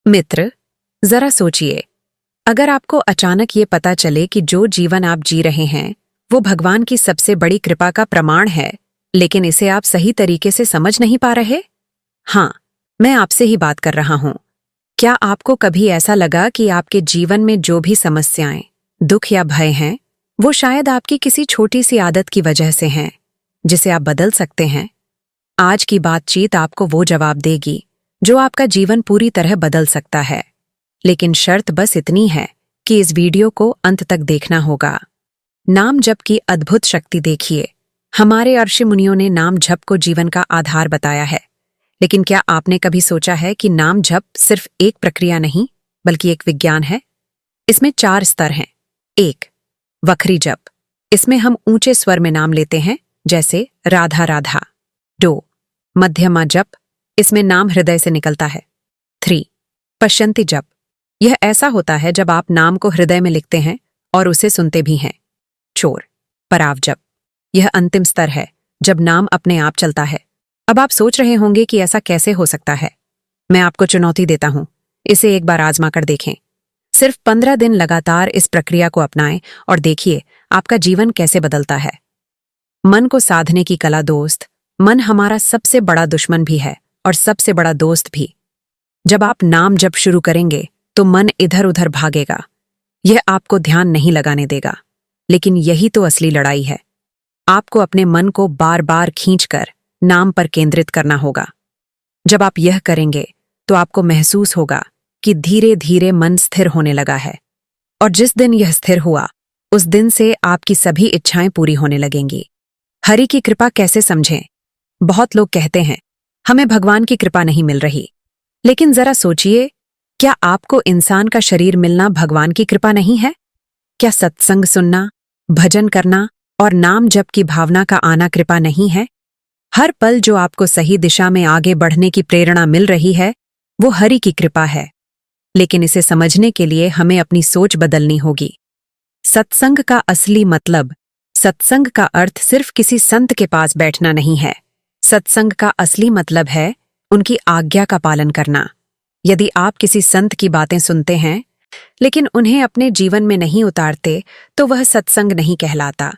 मित्र, जरा सोचिए, अगर आपको अचानक ये पता चले कि जो जीवन आप जी रहे हैं वो भगवान की सबसे बड़ी कृपा का प्रमाण है, लेकिन इसे आप सही तरीके से समझ नहीं पा रहे। हाँ, मैं आपसे ही बात कर रहा हूं। क्या आपको कभी ऐसा लगा कि आपके जीवन में जो भी समस्याएं, दुख या भय हैं, वो शायद आपकी किसी छोटी सी आदत की वजह से हैं, जिसे आप बदल सकते हैं? आज की बातचीत आपको वो जवाब देगी जो आपका जीवन पूरी तरह बदल सकता है। लेकिन शर्त बस इतनी है कि इस वीडियो को अंत तक देखना होगा। नाम जप की अद्भुत शक्ति देखिए। हमारे ऋषि मुनियों ने नाम जप को जीवन का आधार बताया है, लेकिन क्या आपने कभी सोचा है कि नाम जप सिर्फ एक प्रक्रिया नहीं, बल्कि एक विज्ञान है? इसमें 4 स्तर हैं। 1. वक्री जप। इसमें हम ऊंचे स्वर में नाम लेते हैं, जैसे राधा राधा। 2. मध्यमा जप। इसमें नाम हृदय से निकलता है। 3. पश्यन्ति जप। यह ऐसा होता है जब आप नाम को हृदय में लिखते हैं और उसे सुनते भी हैं। 4. पराव जप। यह अंतिम स्तर है, जब नाम अपने आप चलता है। अब आप सोच रहे होंगे कि ऐसा कैसे हो सकता है। मैं आपको चुनौती देता हूं, इसे एक बार आजमा कर देखें। सिर्फ 15 दिन लगातार इस प्रक्रिया को अपनाएं और देखिए आपका जीवन कैसे बदलता है। मन को साधने की कला। दोस्त, मन हमारा सबसे बड़ा दुश्मन भी है और सबसे बड़ा दोस्त भी। जब आप नाम जप शुरू करेंगे तो मन इधर उधर भागेगा। यह आपको ध्यान नहीं लगाने देगा, लेकिन यही तो असली लड़ाई है। आपको अपने मन को बार बार खींचकर नाम पर केंद्रित करना होगा। जब आप यह करेंगे तो आपको महसूस होगा कि धीरे धीरे मन स्थिर होने लगा है, और जिस दिन यह स्थिर हुआ उस दिन से आपकी सभी इच्छाएं पूरी होने लगेंगी। हरि की कृपा कैसे समझें? बहुत लोग कहते हैं हमें भगवान की कृपा नहीं मिल रही, लेकिन जरा सोचिए, क्या आपको इंसान का शरीर मिलना भगवान की कृपा नहीं है? क्या सत्संग सुनना, भजन करना और नाम जप की भावना का आना कृपा नहीं है? हर पल जो आपको सही दिशा में आगे बढ़ने की प्रेरणा मिल रही है, वो हरि की कृपा है। लेकिन इसे समझने के लिए हमें अपनी सोच बदलनी होगी। सत्संग का असली मतलब, सत्संग का अर्थ सिर्फ किसी संत के पास बैठना नहीं है। सत्संग का असली मतलब है उनकी आज्ञा का पालन करना। यदि आप किसी संत की बातें सुनते हैं लेकिन उन्हें अपने जीवन में नहीं उतारते, तो वह सत्संग नहीं कहलाता।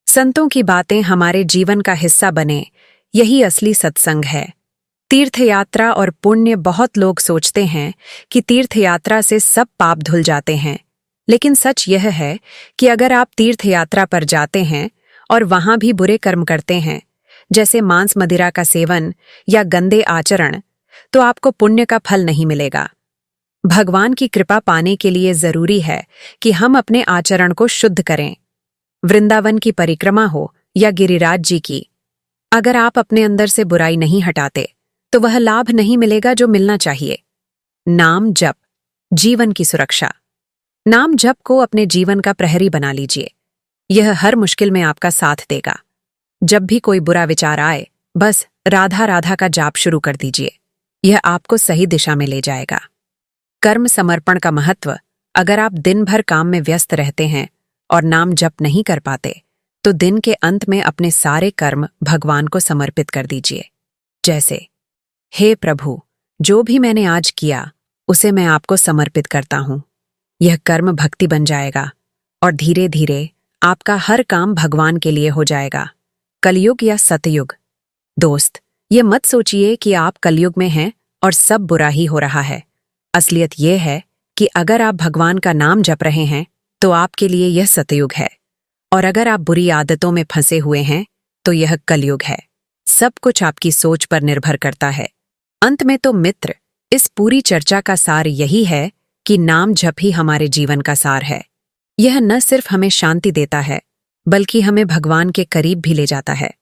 संतों की बातें हमारे जीवन का हिस्सा बने, यही असली सत्संग है। तीर्थयात्रा और पुण्य। बहुत लोग सोचते हैं कि तीर्थयात्रा से सब पाप धुल जाते हैं, लेकिन सच यह है कि अगर आप तीर्थयात्रा पर जाते हैं और वहां भी बुरे कर्म करते हैं, जैसे मांस मदिरा का सेवन या गंदे आचरण, तो आपको पुण्य का फल नहीं मिलेगा। भगवान की कृपा पाने के लिए जरूरी है कि हम अपने आचरण को शुद्ध करें। वृंदावन की परिक्रमा हो या गिरिराज जी की, अगर आप अपने अंदर से बुराई नहीं हटाते तो वह लाभ नहीं मिलेगा जो मिलना चाहिए। नाम जप, जीवन की सुरक्षा। नाम जप को अपने जीवन का प्रहरी बना लीजिए। यह हर मुश्किल में आपका साथ देगा। जब भी कोई बुरा विचार आए, बस राधा राधा का जाप शुरू कर दीजिए। यह आपको सही दिशा में ले जाएगा। कर्म समर्पण का महत्व। अगर आप दिन भर काम में व्यस्त रहते हैं और नाम जप नहीं कर पाते, तो दिन के अंत में अपने सारे कर्म भगवान को समर्पित कर दीजिए। जैसे, हे प्रभु, जो भी मैंने आज किया उसे मैं आपको समर्पित करता हूं। यह कर्म भक्ति बन जाएगा और धीरे धीरे आपका हर काम भगवान के लिए हो जाएगा। कलयुग या सतयुग। दोस्त, ये मत सोचिए कि आप कलयुग में हैं और सब बुरा ही हो रहा है। असलियत यह है कि अगर आप भगवान का नाम जप रहे हैं तो आपके लिए यह सतयुग है, और अगर आप बुरी आदतों में फंसे हुए हैं तो यह कलयुग है। सब कुछ आपकी सोच पर निर्भर करता है। अंत में तो मित्र, इस पूरी चर्चा का सार यही है कि नाम जप ही हमारे जीवन का सार है। यह न सिर्फ हमें शांति देता है, बल्कि हमें भगवान के करीब भी ले जाता है।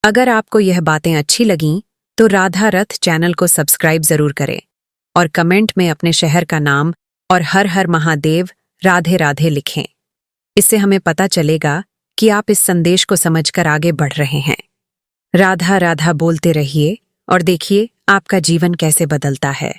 अगर आपको यह बातें अच्छी लगीं तो राधा रथ चैनल को सब्सक्राइब जरूर करें और कमेंट में अपने शहर का नाम और हर हर महादेव राधे राधे लिखें। इससे हमें पता चलेगा कि आप इस संदेश को समझकर आगे बढ़ रहे हैं। राधा राधा बोलते रहिए और देखिए आपका जीवन कैसे बदलता है।